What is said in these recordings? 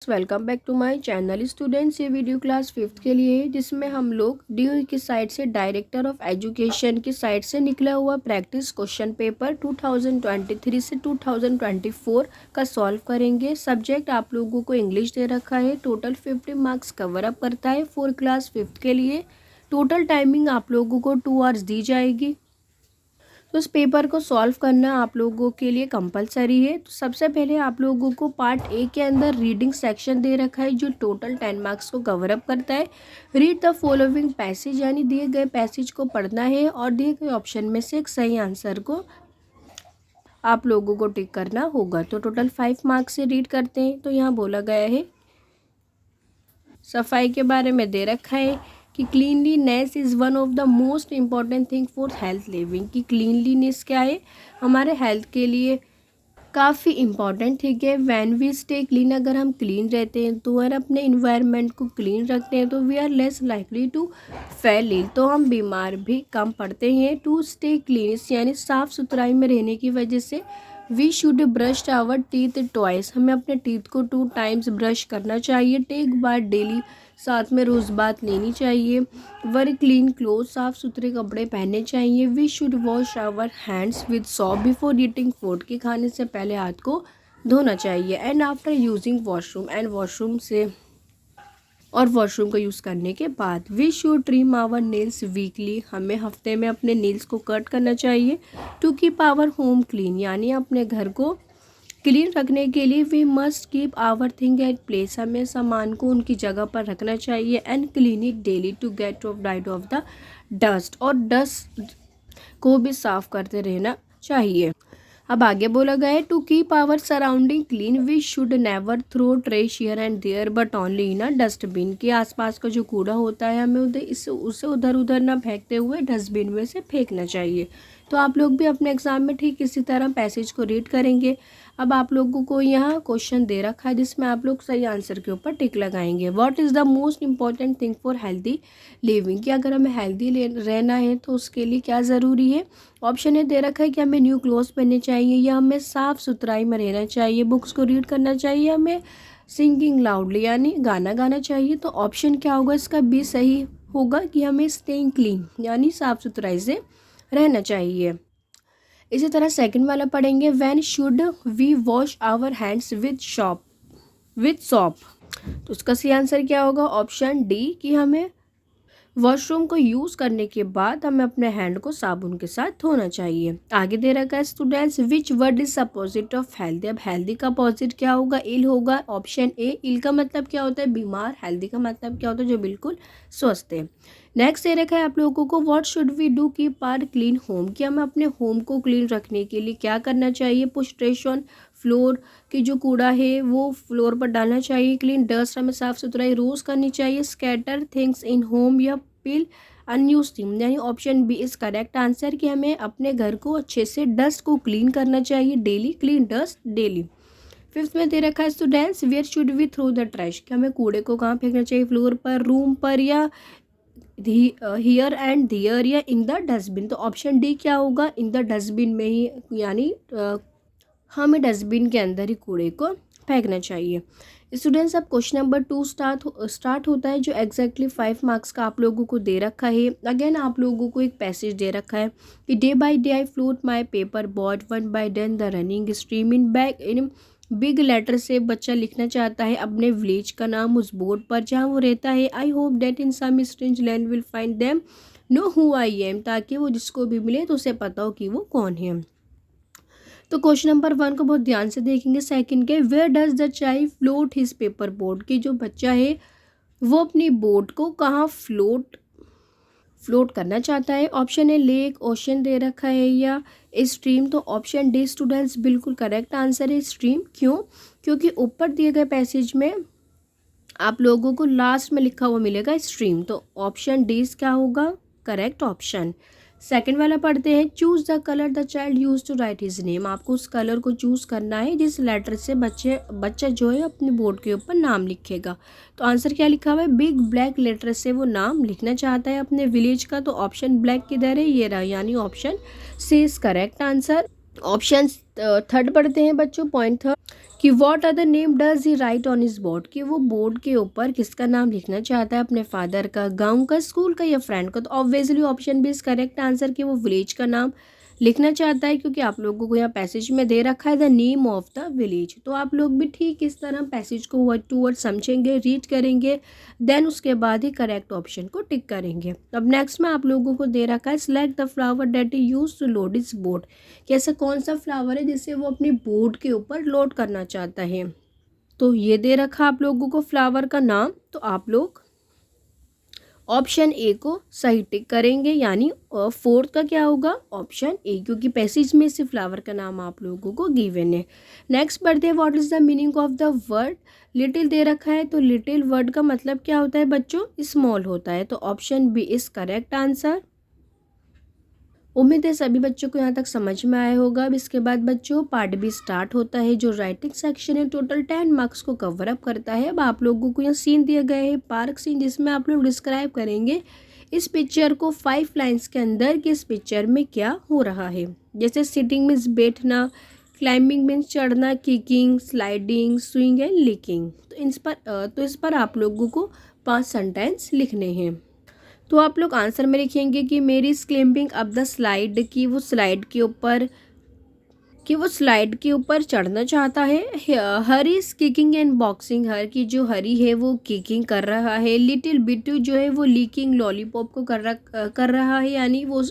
Welcome back to my channel students. ये video class 5th के लिए है, जिसमें हम लोग डी की साइड से डायरेक्टर ऑफ एजुकेशन की साइड से निकला हुआ प्रैक्टिस क्वेश्चन पेपर 2023 से 2024 का सॉल्व करेंगे। सब्जेक्ट आप लोगों को इंग्लिश दे रखा है। टोटल 50 मार्क्स कवर अप करता है फॉर क्लास 5th के लिए। टोटल टाइमिंग आप लोगों को 2 आवर्स दी जाएगी। तो इस पेपर को सॉल्व करना आप लोगों के लिए कंपलसरी है। तो सबसे पहले आप लोगों को पार्ट ए के अंदर रीडिंग सेक्शन दे रखा है, जो टोटल 10 मार्क्स को कवर अप करता है। रीड द फॉलोइंग पैसेज, यानी दिए गए पैसेज को पढ़ना है और दिए गए ऑप्शन में से एक सही आंसर को आप लोगों को टिक करना होगा। तो टोटल 5 मार्क्स से रीड करते हैं। तो यहाँ बोला गया है, सफाई के बारे में दे रखा है कि cleanliness is one of the most important thing for health living. कि क्लीनलीनेस क्या है, हमारे हेल्थ के लिए काफ़ी इम्पॉर्टेंट ठीक है। व्हेन वी स्टे क्लीन, अगर हम क्लीन रहते हैं तो और अपने इन्वायरमेंट को क्लीन रखते हैं तो we are less likely to fall ill, तो हम बीमार भी कम पड़ते हैं। टू स्टे क्लीन यानी साफ़ सुथराई में रहने की वजह से we should brush our teeth twice, हमें अपने टीथ को 2 टाइम्स ब्रश करना चाहिए। टेक बाथ डेली, साथ में रोज़ बात लेनी चाहिए। वर क्लीन क्लोथ, साफ़ सुथरे कपड़े पहनने चाहिए। We should wash our hands with soap before eating food, के खाने से पहले हाथ को धोना चाहिए। And after using washroom, and washroom से और वॉशरूम का यूज़ करने के बाद we should trim our nails weekly, हमें हफ्ते में अपने नेल्स को कट करना चाहिए। To keep our home clean, यानी अपने घर को क्लीन रखने के लिए we must keep our thing at place, हमें सामान को उनकी जगह पर रखना चाहिए। And clean it daily to get rid of the dust, और डस्ट को भी साफ करते रहना चाहिए। अब आगे बोला गया है, to keep our surrounding clean we should never throw trash here and there but only in a dustbin, के आसपास का जो कूड़ा होता है हमें उसे उधर उधर ना फेंकते हुए डस्टबिन में से फेंकना चाहिए। तो आप लोग भी अपने एग्जाम में ठीक इसी तरह पैसेज को रीड करेंगे। अब आप लोगों को यहाँ क्वेश्चन दे रखा है, जिसमें आप लोग सही आंसर के ऊपर टिक लगाएंगे। What is the most important thing for healthy living, कि अगर हमें हेल्दी रहना है तो उसके लिए क्या ज़रूरी है। ऑप्शन ए दे रखा है कि हमें न्यू क्लोथ्स पहनने चाहिए, या हमें साफ़ सुथराई में रहना चाहिए, बुक्स को रीड करना चाहिए, हमें सिंगिंग लाउडली यानी गाना गाना चाहिए। तो ऑप्शन क्या होगा इसका, बी सही होगा कि हमें स्टेइंग क्लीन यानी साफ़ सुथराई से रहना चाहिए। इसी तरह सेकंड वाला पढ़ेंगे, when should we wash our hands with soap. तो उसका सही आंसर क्या होगा, ऑप्शन डी, कि हमें वॉशरूम को यूज़ करने के बाद हमें अपने हैंड को साबुन के साथ धोना चाहिए। आगे दे रखा है students, which word is opposite of healthy. अब हेल्दी का अपोजिट क्या होगा, इल होगा। ऑप्शन ए, इल का मतलब क्या होता है, बीमार। हेल्दी का मतलब क्या होता है, जो बिल्कुल स्वस्थ है। नेक्स्ट दे रखा है आप लोगों को, what should we do keep our clean home, कि हमें अपने होम को क्लीन रखने के लिए क्या करना चाहिए। पुश ट्रेश ऑन फ्लोर, की जो कूड़ा है वो फ्लोर पर डालना चाहिए। क्लीन डस्ट, हमें साफ़ सुथराई रोज़ करनी चाहिए। स्कैटर थिंग्स इन होम, या पिल अनयूज थिंग, यानी option B is correct answer, कि हमें अपने घर को अच्छे से डस्ट को क्लीन करना चाहिए daily. Clean dust daily. Fifth में दे रखा है students, where should we throw the trash, कि हमें कूड़े को कहाँ फेंकना चाहिए, फ्लोर पर, रूम पर, या हियर एंड दियर, या इन द डस्टबिन। तो ऑप्शन डी क्या होगा, इन द डस्टबिन में ही, यानी हमें डस्टबिन के अंदर ही कूड़े को फेंकना चाहिए। स्टूडेंट्स, अब क्वेश्चन नंबर 2 स्टार्ट होता है, जो एग्जैक्टली 5 मार्क्स का आप लोगों को दे रखा है। अगेन आप लोगों को एक पैसेज दे रखा है कि day by day I float my paper board, one by then the running stream in back in big letter से बच्चा लिखना चाहता है अपने विलेज का नाम उस बोर्ड पर जहाँ वो रहता है। I hope that in some strange land will find them know who I am, ताकि वो जिसको भी मिले तो उसे पता हो कि वो कौन है। तो क्वेश्चन नंबर 1 को बहुत ध्यान से देखेंगे। सेकंड के, where does the child float his paper board, की जो बच्चा है वो अपनी बोर्ड को कहाँ फ्लोट करना चाहता है। ऑप्शन ए, लेक, ओशन दे रखा है, या स्ट्रीम। तो ऑप्शन डी स्टूडेंट्स बिल्कुल करेक्ट आंसर है, स्ट्रीम। क्यों, क्योंकि ऊपर दिए गए पैसेज में आप लोगों को लास्ट में लिखा हुआ मिलेगा स्ट्रीम। तो ऑप्शन डी क्या होगा, करेक्ट ऑप्शन। सेकंड वाला पढ़ते हैं, choose the colour the child use to write his name, आपको उस कलर को चूज करना है जिस लेटर से बच्चा जो है अपने बोर्ड के ऊपर नाम लिखेगा। तो आंसर क्या लिखा हुआ है, बिग ब्लैक लेटर से वो नाम लिखना चाहता है अपने विलेज का। तो ऑप्शन ब्लैक किधर है, ये रहा, यानी option C is correct answer. Option third पढ़ते हैं बच्चों, पॉइंट थर्ड, कि what other name does he write on his board, कि वो बोर्ड के ऊपर किसका नाम लिखना चाहता है, अपने फादर का, गांव का, स्कूल का या फ्रेंड का। तो ऑब्वियसली ऑप्शन भी इज करेक्ट आंसर कि वो विलेज का नाम लिखना चाहता है, क्योंकि आप लोगों को यहाँ पैसेज में दे रखा है the name of the village. तो आप लोग भी ठीक इस तरह पैसेज को वर्ड टू वर्ड समझेंगे, रीड करेंगे, देन उसके बाद ही करेक्ट ऑप्शन को टिक करेंगे। अब नेक्स्ट में आप लोगों को दे रखा है select the flower that he use to load his boat, कि ऐसा कौन सा फ्लावर है जिसे वो अपनी बोट के ऊपर लोड करना चाहता है। तो ये दे रखा आप लोगों को फ्लावर का नाम, तो आप लोग ऑप्शन ए को सही टिक करेंगे, यानी फोर्थ का क्या होगा, ऑप्शन ए, क्योंकि पैसेज में से फ्लावर का नाम आप लोगों को गिवन है। नेक्स्ट बढ़ते हैं, what is the meaning of the word little दे रखा है। तो लिटिल वर्ड का मतलब क्या होता है बच्चों, स्मॉल होता है। तो option B is correct answer. उम्मीद है सभी बच्चों को यहाँ तक समझ में आया होगा। अब इसके बाद बच्चों पार्ट बी स्टार्ट होता है, जो राइटिंग सेक्शन है, टोटल 10 मार्क्स को कवर अप करता है। अब आप लोगों को यहाँ सीन दिया गया है, पार्क सीन, जिसमें आप लोग डिस्क्राइब करेंगे इस पिक्चर को 5 लाइन्स के अंदर कि इस पिक्चर में क्या हो रहा है। जैसे सिटिंग मीन्स बैठना, क्लाइंबिंग मीन्स चढ़ना, kicking, sliding, swing and leaking. तो इस पर आप लोगों को 5 सेंटेंस लिखने हैं। तो आप लोग आंसर में लिखेंगे कि मेरी is climbing up the slide, कि वो स्लाइड के ऊपर चढ़ना चाहता है। हर इज किकिंग एंड बॉक्सिंग, हर की जो हरी है वो किकिंग कर रहा है। लिटिल बिट्टू जो है वो लीकिंग लॉलीपॉप को कर रहा है, यानी वो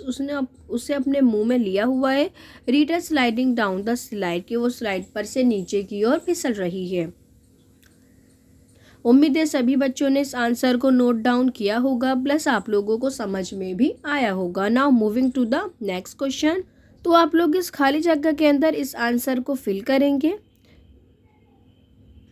उसे अपने मुंह में लिया हुआ है। Rita sliding down the slide, कि वो स्लाइड पर से नीचे की ओर फिसल रही है। उम्मीद है सभी बच्चों ने इस आंसर को नोट डाउन किया होगा, प्लस आप लोगों को समझ में भी आया होगा। Now moving to the next question. तो आप लोग इस खाली जगह के अंदर इस आंसर को फिल करेंगे।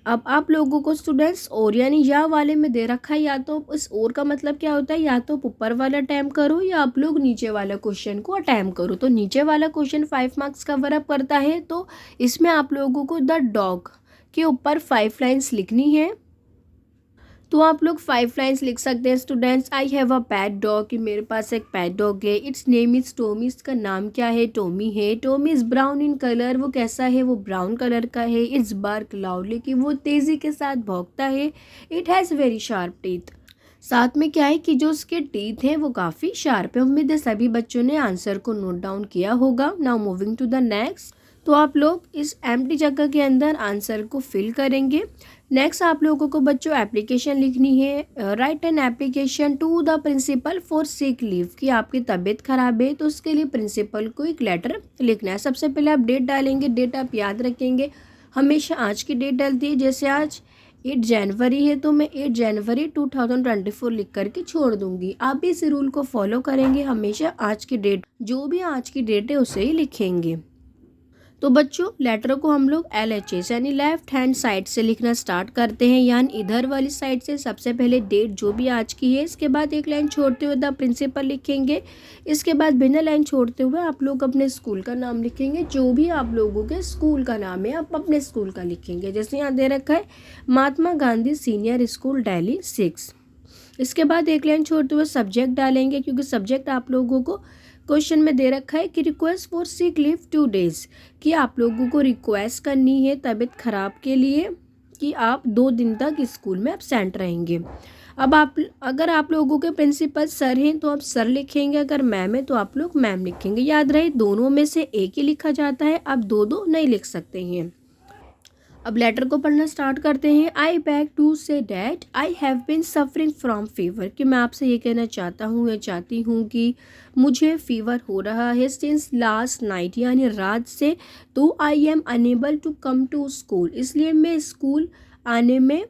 अब आप लोगों को स्टूडेंट्स और यानी या वाले में दे रखा है, या तो इस और का मतलब क्या होता है, या तो ऊपर वाला अटैम्प्ट करो या आप लोग नीचे वाला क्वेश्चन को अटैम्प्ट करो। तो नीचे वाला क्वेश्चन 5 मार्क्स कवर अप करता है, तो इसमें आप लोगों को द डॉग के ऊपर 5 लाइन्स लिखनी है। तो आप लोग 5 लाइन्स लिख सकते हैं students. I have a pet dog, कि मेरे पास एक पेट डॉग है। इट्स नेम इज़ टॉमी, इसका नाम क्या है, टॉमी है। Tommy is brown in colour, वो कैसा है, वो ब्राउन कलर का है। इट्स बार्क लाउडली, कि वो तेज़ी के साथ भौंकता है। It has very sharp teeth, साथ में क्या है कि जो उसके टीथ हैं वो काफ़ी शार्प है। उम्मीद है सभी बच्चों ने आंसर को नोट डाउन किया होगा। Now moving to the next. तो आप लोग इस एम्प्टी जगह के अंदर आंसर को फिल करेंगे। नेक्स्ट आप लोगों को बच्चों एप्लीकेशन लिखनी है। Write an application to the principal for sick leave, कि आपकी तबीयत खराब है तो उसके लिए प्रिंसिपल को एक लेटर लिखना है। सबसे पहले आप डेट डालेंगे, डेट आप याद रखेंगे, हमेशा आज की डेट डलती है। जैसे आज 8 जनवरी है तो मैं 8 जनवरी 2024 लिख करके छोड़ दूंगी। आप भी इस रूल को फॉलो करेंगे, हमेशा आज की डेट, जो भी आज की डेट है उसे ही लिखेंगे। तो बच्चों लेटर को हम लोग LHS यानी लेफ्ट हैंड साइड से लिखना स्टार्ट करते हैं, यानी इधर वाली साइड से। सबसे पहले डेट जो भी आज की है, इसके बाद एक लाइन छोड़ते हुए द प्रिंसिपल लिखेंगे। इसके बाद बिना लाइन छोड़ते हुए आप लोग अपने स्कूल का नाम लिखेंगे, जो भी आप लोगों के स्कूल का नाम है आप अपने स्कूल का लिखेंगे। जैसे यहाँ दे रखा है महात्मा गांधी सीनियर स्कूल दिल्ली 6। इसके बाद एक लाइन छोड़ते हुए सब्जेक्ट डालेंगे, क्योंकि सब्जेक्ट आप लोगों को क्वेश्चन में दे रखा है कि request for sick leave 2 days, कि आप लोगों को रिक्वेस्ट करनी है तबीयत खराब के लिए कि आप 2 दिन तक स्कूल में एब्सेंट रहेंगे। अब अगर आप लोगों के प्रिंसिपल सर हैं तो आप सर लिखेंगे, अगर मैम है तो आप लोग मैम लिखेंगे। याद रहे दोनों में से एक ही लिखा जाता है, आप 2 नहीं लिख सकते हैं। अब लेटर को पढ़ना स्टार्ट करते हैं। I beg to say that I have been suffering from fever, कि मैं आपसे ये कहना चाहता हूँ या चाहती हूँ कि मुझे फीवर हो रहा है सिंस लास्ट नाइट, यानी रात से। तो I am unable to come to school, इसलिए मैं स्कूल आने में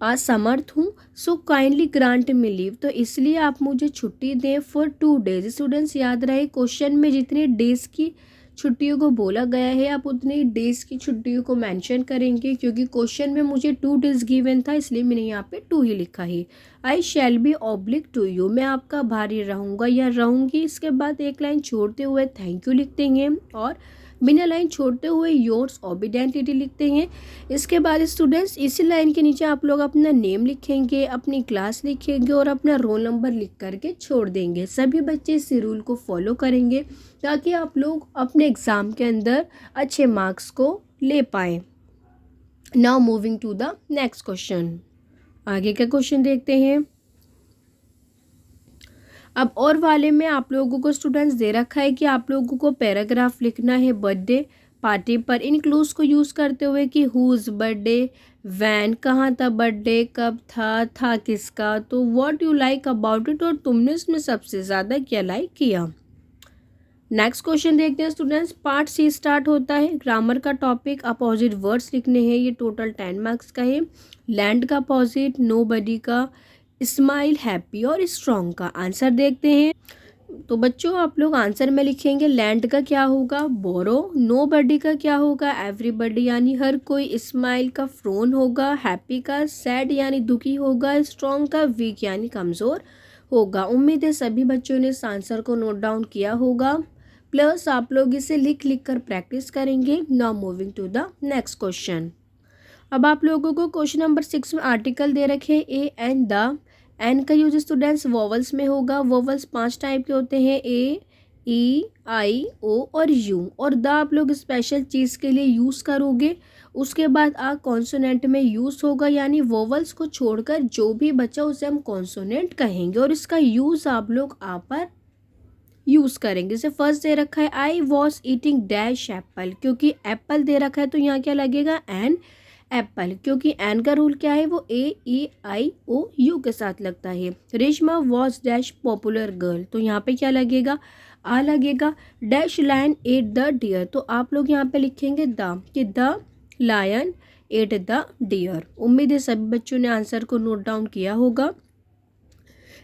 असमर्थ हूँ। So kindly grant me leave, तो इसलिए आप मुझे छुट्टी दें फॉर 2 डेज। स्टूडेंट्स याद रहे क्वेश्चन में जितने डेज की छुट्टियों को बोला गया है आप उतने डेज की छुट्टियों को मेंशन करेंगे, क्योंकि क्वेश्चन में मुझे 2 डेज गिवन था, इसलिए मैंने यहाँ पे 2 ही लिखा है। I shall be obliged to you, मैं आपका भारी रहूँगा या रहूँगी। इसके बाद एक लाइन छोड़ते हुए थैंक यू लिखते हैं, और बिना लाइन छोड़ते हुए योर्स ओबीडेंटली लिखते हैं। इसके बाद स्टूडेंट्स इसी लाइन के नीचे आप लोग अपना नेम लिखेंगे, अपनी क्लास लिखेंगे और अपना रोल नंबर लिख करके छोड़ देंगे। सभी बच्चे इस रूल को फॉलो करेंगे ताकि आप लोग अपने एग्ज़ाम के अंदर अच्छे मार्क्स को ले पाएँ। Now moving to the next question. आगे का क्वेश्चन देखते हैं। अब और वाले में आप लोगों को स्टूडेंट्स दे रखा है कि आप लोगों को पैराग्राफ लिखना है बर्थडे पार्टी पर इन क्लूज को यूज़ करते हुए कि हुज बर्थडे, वैन, कहाँ था बर्थडे, कब था किसका, तो what you like about it, और तुमने इसमें सबसे ज़्यादा क्या लाइक किया। नेक्स्ट क्वेश्चन देखते हैं स्टूडेंट्स। पार्ट सी स्टार्ट होता है। ग्रामर का टॉपिक अपोजिट वर्ड्स लिखने हैं, ये टोटल 10 मार्क्स का है। लैंड का अपोजिट, नोबडी का, स्माइल, हैप्पी और स्ट्रॉन्ग का। आंसर देखते हैं। तो बच्चों आप लोग आंसर में लिखेंगे लैंड का क्या होगा बोरो, नोबडी का क्या होगा एवरीबडी यानी हर कोई, स्माइल का फ्रोन होगा, हैप्पी का सैड यानी दुखी होगा, स्ट्रॉन्ग का वीक यानी कमज़ोर होगा। उम्मीद है सभी बच्चों ने इस आंसर को नोट डाउन किया होगा, प्लस आप लोग इसे लिख लिख कर प्रैक्टिस करेंगे। Now moving to the next question. अब आप लोगों को क्वेश्चन नंबर 6 में आर्टिकल दे रखे ए एंड द। एन का यूज स्टूडेंट्स वोवल्स में होगा। वोवल्स 5 टाइप के होते हैं, ए, ई, आई, ओ और यू, और द आप लोग स्पेशल चीज़ के लिए यूज़ करोगे। उसके बाद आ कॉन्सोनेंट में यूज़ होगा, यानी वोवल्स को छोड़कर जो भी बचा उसे हम कॉन्सोनेंट कहेंगे, और इसका यूज़ आप लोग आ पर यूज़ करेंगे। जैसे फर्स्ट दे रखा है I was eating dash Apple, क्योंकि एप्पल दे रखा है तो यहाँ क्या लगेगा एन एप्पल, क्योंकि एन का रूल क्या है वो ए, ई, आई, ओ, यू के साथ लगता है। Reshma was dash popular girl, तो यहाँ पे क्या लगेगा आ लगेगा। Dash lion ate the deer, तो आप लोग यहाँ पे लिखेंगे द, कि the lion ate the deer. उम्मीद है सभी बच्चों ने आंसर को नोट डाउन किया होगा।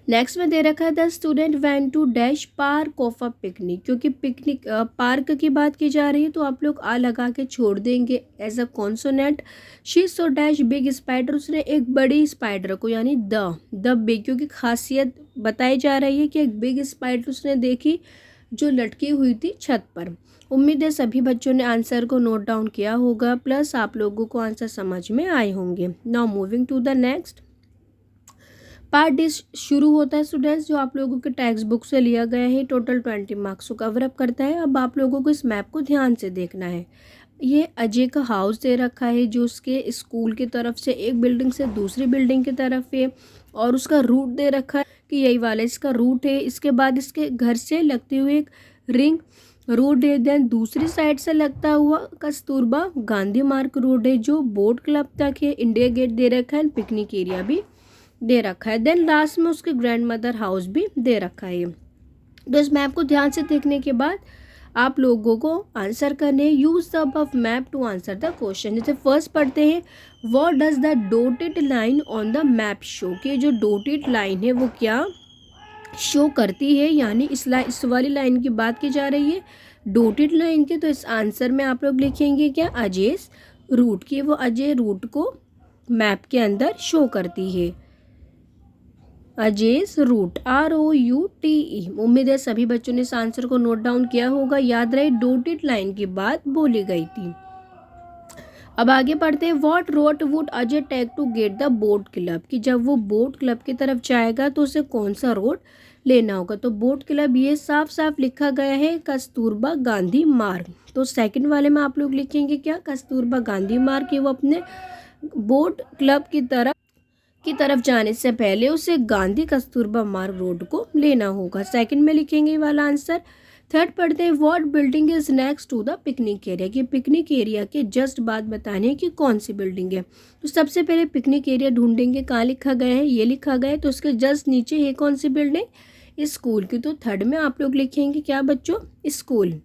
नेक्स्ट में दे रखा है the student went to dash park of a picnic, क्योंकि पिकनिक पार्क की बात की जा रही है तो आप लोग आ लगा के छोड़ देंगे as a consonant. She saw dash big spider, उसने एक बड़ी स्पाइडर को, यानी द बिग, क्योंकि खासियत बताई जा रही है कि एक बिग स्पाइडर उसने देखी जो लटकी हुई थी छत पर। उम्मीद है सभी बच्चों ने आंसर को नोट डाउन किया होगा, प्लस आप लोगों को आंसर समझ में आए होंगे। Now moving to the next. Part D शुरू होता है स्टूडेंट्स, जो आप लोगों के टेक्स्ट बुक से लिया गया है। टोटल 20 मार्क्स को कवर अप करता है। अब आप लोगों को इस मैप को ध्यान से देखना है। ये अजय का हाउस दे रखा है, जो उसके स्कूल की तरफ से एक बिल्डिंग से दूसरी बिल्डिंग की तरफ है, और उसका रूट दे रखा है कि यही वाला इसका रूट है। इसके बाद इसके घर से लगती हुई एक रिंग रोड है। देन दूसरी साइड से लगता हुआ कस्तूरबा गांधी मार्ग रोड है, जो बोट क्लब तक है। इंडिया गेट दे रखा है, पिकनिक एरिया भी दे रखा है। देन लास्ट में उसके ग्रैंड मदर हाउस भी दे रखा है। तो इस मैप को ध्यान से देखने के बाद आप लोगों को आंसर करने, use the above map to answer the question. जैसे फर्स्ट पढ़ते हैं, what does the dotted line on the map show, कि जो डोटेड लाइन है वो क्या शो करती है, यानी इस वाली लाइन की बात की जा रही है डोटेड लाइन की। तो इस आंसर में आप लोग लिखेंगे क्या अजय रूट की, वो अजय रूट को मैप के अंदर शो करती है। Asses root ROUTE। उम्मीद है सभी बच्चों ने इस आंसर को नोट डाउन किया होगा। याद रहे डोटेड लाइन की बात बोली गई थी। अब आगे पढ़ते हैं, what road would Ajay take to get the boat club, कि जब वो बोट क्लब की तरफ जाएगा तो उसे कौन सा रोड लेना होगा। तो बोट क्लब ये साफ साफ लिखा गया है कस्तूरबा गांधी मार्ग। तो सेकंड वाले में आप लोग लिखेंगे क्या कस्तूरबा गांधी मार्ग, कि वो अपने बोट क्लब की तरफ जाने से पहले उसे गांधी कस्तूरबा मार्ग रोड को लेना होगा। सेकंड में लिखेंगे ये वाला आंसर। थर्ड पढ़ते हैं, what building is next to the picnic area, कि पिकनिक एरिया के जस्ट बाद बताने की कौन सी बिल्डिंग है। तो सबसे पहले पिकनिक एरिया ढूंढेंगे, कहाँ लिखा गया है ये लिखा गया है, तो उसके जस्ट नीचे है कौन सी बिल्डिंग स्कूल की। तो थर्ड में आप लोग लिखेंगे क्या बच्चों स्कूल।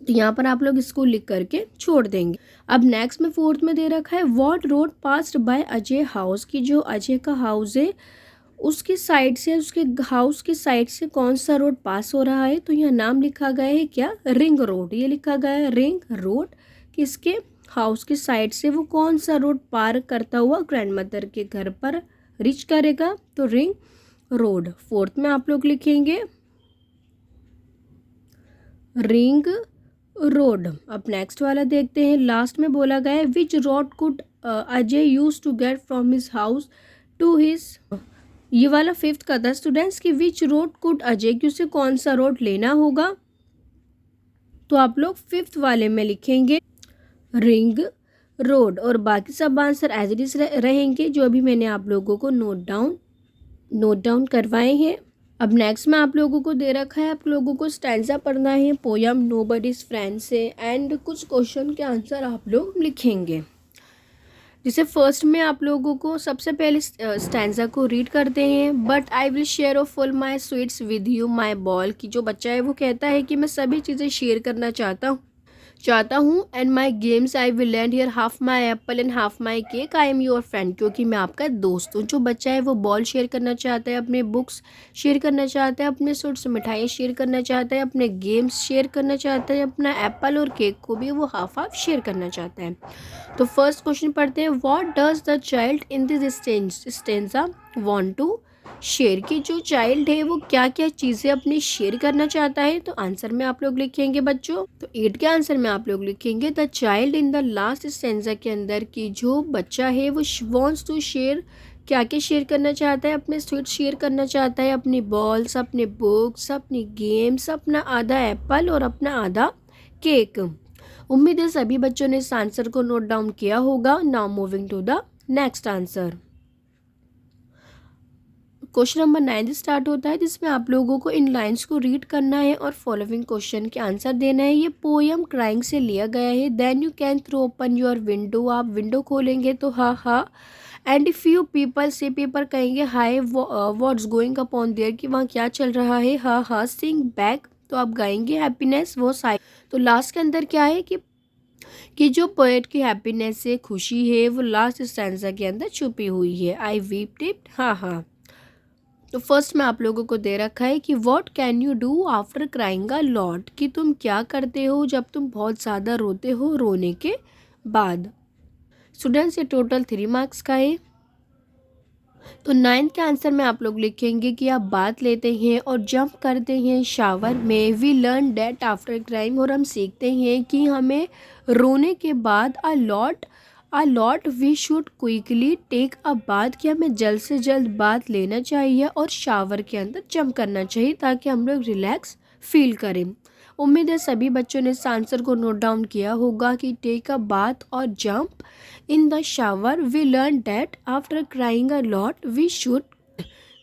तो यहाँ पर आप लोग स्कूल लिख करके छोड़ देंगे। अब नेक्स्ट में फोर्थ में दे रखा है, what road passed by Ajay house, की जो अजय का हाउस है उसकी साइड से, उसके हाउस की साइड से कौन सा रोड पास हो रहा है। तो यहाँ नाम लिखा गया है क्या रिंग रोड, ये लिखा गया है रिंग रोड, किसके हाउस की साइड से वो कौन सा रोड पार करता हुआ ग्रैंड मदर के घर पर रीच करेगा, तो रिंग रोड। फोर्थ में आप लोग लिखेंगे रिंग रोड। अब नेक्स्ट वाला देखते हैं, लास्ट में बोला गया है, which road could Ajay use to get from his house to his. ये वाला फिफ्थ का था स्टूडेंट्स, कि विच रोड कुड अजय, कि उसे कौन सा रोड लेना होगा तो आप लोग 5th वाले में लिखेंगे रिंग रोड, और बाकी सब आंसर एज इट इज रहेंगे जो अभी मैंने आप लोगों को नोट डाउन करवाए हैं। अब नेक्स्ट में आप लोगों को दे रखा है, आप लोगों को स्टैंजा पढ़ना है पोयम नोबडीज फ्रेंड से, एंड कुछ क्वेश्चन के आंसर आप लोग लिखेंगे। जिसे फर्स्ट में आप लोगों को सबसे पहले स्टैंजा को रीड करते हैं। But I will share of full my sweets with you my ball, कि जो बच्चा है वो कहता है कि मैं सभी चीज़ें शेयर करना चाहता हूँ and my games I will land here half my Apple and half my cake I am your friend, क्योंकि मैं आपका दोस्त हूँ। जो बच्चा है वो बॉल शेयर करना चाहता है, अपने बुक्स शेयर करना चाहता है, अपने स्वीट्स मिठाइयाँ शेयर करना चाहता है, अपने गेम्स शेयर करना चाहता है, अपना एप्पल और केक को भी वो हाफ हाफ शेयर करना चाहता है। तो फर्स्ट क्वेश्चन पढ़ते हैं, what does the child in this stanza want to share, की जो चाइल्ड है वो क्या क्या चीज़ें अपनी शेयर करना चाहता है। तो आंसर में आप लोग लिखेंगे बच्चों, तो 8 के आंसर में आप लोग लिखेंगे the child in the last stanza के अंदर की जो बच्चा है वो वांट्स टू शेयर, क्या क्या शेयर करना चाहता है, अपने स्वीट शेयर करना चाहता है, अपनी बॉल्स, अपने बुक्स, अपनी गेम्स, अपना आधा एप्पल और अपना आधा केक। उम्मीद है सभी बच्चों ने इस आंसर को नोट डाउन किया होगा। Now moving to the next answer. Question number 9 start होता है, जिसमें आप लोगों को इन लाइंस को रीड करना है और फॉलोइंग क्वेश्चन के आंसर देना है। ये पोयम क्राइंग से लिया गया है। Then you can throw open your window, आप विंडो खोलेंगे तो हा हा, and if you people say paper कहेंगे hi what's going upon there, कि वहाँ क्या चल रहा है, हा हा। सिंग बैक, तो आप गाएंगे हैप्पीनेस वो साइड। तो लास्ट के अंदर क्या है कि जो पोएट की हैप्पीनेस से खुशी है वो लास्ट स्टैंजा के अंदर छुपी हुई है। आई वीप्ड इट, हा हा। तो फर्स्ट में आप लोगों को दे रखा है कि what can you do after crying a lot, कि तुम क्या करते हो जब तुम बहुत ज़्यादा रोते हो रोने के बाद। स्टूडेंट्स ये टोटल 3 मार्क्स का है। तो 9 के आंसर में आप लोग लिखेंगे कि आप बात लेते हैं और जंप करते हैं शावर में। We learn that after crying, और हम सीखते हैं कि हमें रोने के बाद a lot we should quickly take a bath, कि हमें जल्द से जल्द बात लेना चाहिए और शावर के अंदर जंप करना चाहिए ताकि हम लोग रिलैक्स फील करें। उम्मीद है सभी बच्चों ने इस आंसर को नोट डाउन किया होगा कि टेक अ बाथ और jump in the shower. We learn that after crying a lot we should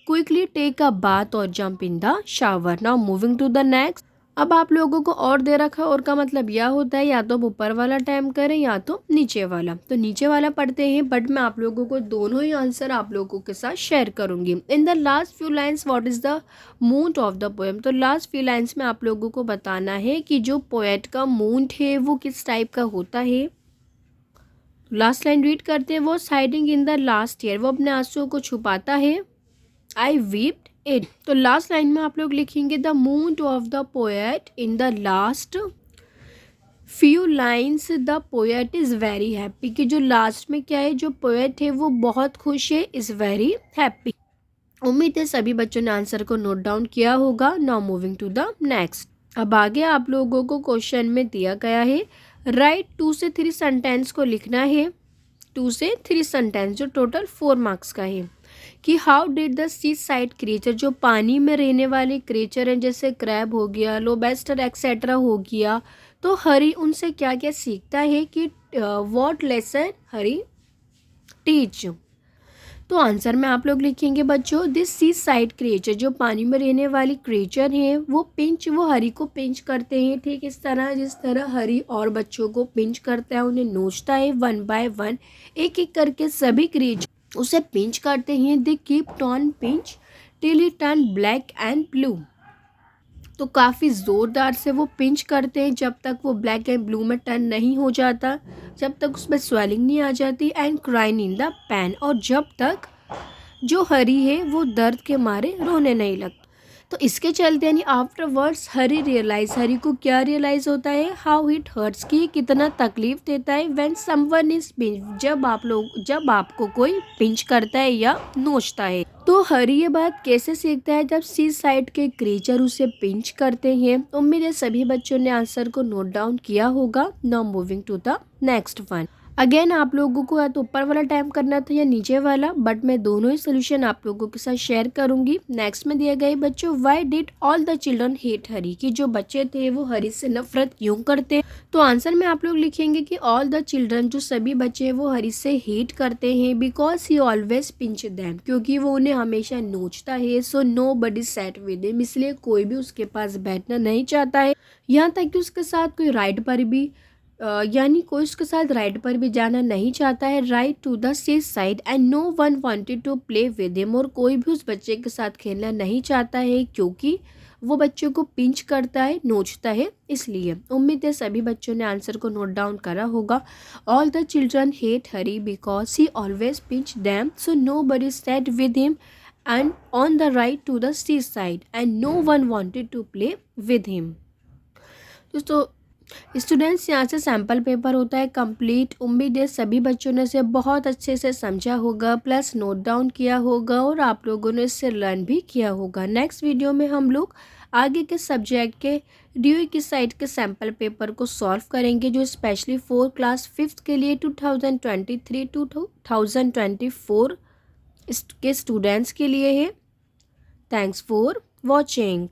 quickly take a bath और jump in the shower. Now moving to the next. अब आप लोगों को और दे रखा है, और का मतलब यह होता है या तो आप ऊपर वाला टाइम करें या तो नीचे वाला। तो नीचे वाला पढ़ते हैं, बट मैं आप लोगों को दोनों ही आंसर आप लोगों के साथ शेयर करूंगी। In the last few lines what is the mood off the poem, तो लास्ट फ्यू लाइन्स में आप लोगों को बताना है कि जो पोएट का मूड है वो किस टाइप का होता है। लास्ट लाइन रीड करते हैं, वो hiding in the last year, वो अपने आंसुओं को छुपाता है। आई वीप्ड इट, तो लास्ट लाइन में आप लोग लिखेंगे the mood off the poet in the last few lines the poet is very happy, कि जो लास्ट में क्या है, जो पोएट है वो बहुत खुश है, इज़ वेरी हैप्पी। उम्मीद है सभी बच्चों ने आंसर को नोट डाउन किया होगा। Now moving to the next. अब आगे आप लोगों को क्वेश्चन में दिया गया है राइट 2 से 3 सेंटेंस को लिखना है। 2 से 3 सेंटेंस जो टोटल 4 मार्क्स का है। कि how did the seaside creature, जो पानी में रहने वाले क्रिएचर हैं जैसे क्रैब हो गया, लोबस्टर एक्सेट्रा हो गया, तो हरी उनसे क्या क्या सीखता है, कि व्हाट लेसन हरी टीच। तो आंसर में आप लोग लिखेंगे बच्चों दिस सी साइड क्रिएचर, जो पानी में रहने वाली क्रिएचर हैं वो हरी को पिंच करते हैं, ठीक इस तरह जिस तरह हरी और बच्चों को पिंच करता है, उन्हें नोचता है 1 बाय 1, एक एक करके सभी क्रिएचर उसे पिंच करते हैं। They keep on pinch till he turn black and blue, तो काफ़ी ज़ोरदार से वो पिंच करते हैं जब तक वो ब्लैक एंड ब्लू में टर्न नहीं हो जाता, जब तक उसमें स्वेलिंग नहीं आ जाती। एंड क्राइन इन द पैन, और जब तक जो हरी है वो दर्द के मारे रोने नहीं लगता। तो इसके चलते यानी आफ्टरवर्ड्स हरी को क्या रियलाइज़ होता है, हाउ इट हर्ट्स, की कितना तकलीफ देता है। व्हेन समवन इज पिंच, जब आपको कोई पिंच करता है या नोचता है। तो हरी ये बात कैसे सीखता है, जब सी साइड के क्रीचर उसे पिंच करते हैं। उम्मीद है सभी बच्चों ने आंसर को नोट डाउन किया होगा। Now moving to the next one. Again आप लोगों को या तो ऊपर वाला टाइप करना था या नीचे वाला, बट मैं दोनों ही सोल्यूशन आप लोगों के साथ शेयर करूंगी। नेक्स्ट में दिया गया बच्चों, why did all the children hate Hari, कि जो बच्चे थे वो हरी से नफरत क्यों करते। तो आंसर में आप लोग लिखेंगे कि ऑल द चिल्ड्रन, जो सभी बच्चे हैं वो हरी से हेट करते हैं, because he always pinch them, क्योंकि वो उन्हें हमेशा नोचता है। So nobody sat with him, इसलिए कोई भी उसके पास बैठना नहीं चाहता है, यहाँ तक कि उसके साथ कोई राइड पर भी यानी कोई उसके साथ राइड पर भी जाना नहीं चाहता है। Ride to the seaside and no one wanted to play with him, और कोई भी उस बच्चे के साथ खेलना नहीं चाहता है क्योंकि वो बच्चों को पिंच करता है, नोचता है, इसलिए। उम्मीद है सभी बच्चों ने आंसर को नोट डाउन करा होगा। All the children hate Harry because he always pinch them, so nobody sat with him and on the ride to the seaside and no one wanted to play with him. दोस्तों students, यहाँ से sample paper होता है complete. उम्मीद है सभी बच्चों ने इसे बहुत अच्छे से समझा होगा, प्लस नोट डाउन किया होगा, और आप लोगों ने इससे लर्न भी किया होगा। नेक्स्ट वीडियो में हम लोग आगे के सब्जेक्ट के ड्यूई की साइड के सैम्पल पेपर को सॉल्व करेंगे, जो स्पेशली 4 क्लास 5th के लिए 2023 टू 2024 के स्टूडेंट्स के लिए है। Thanks for watching.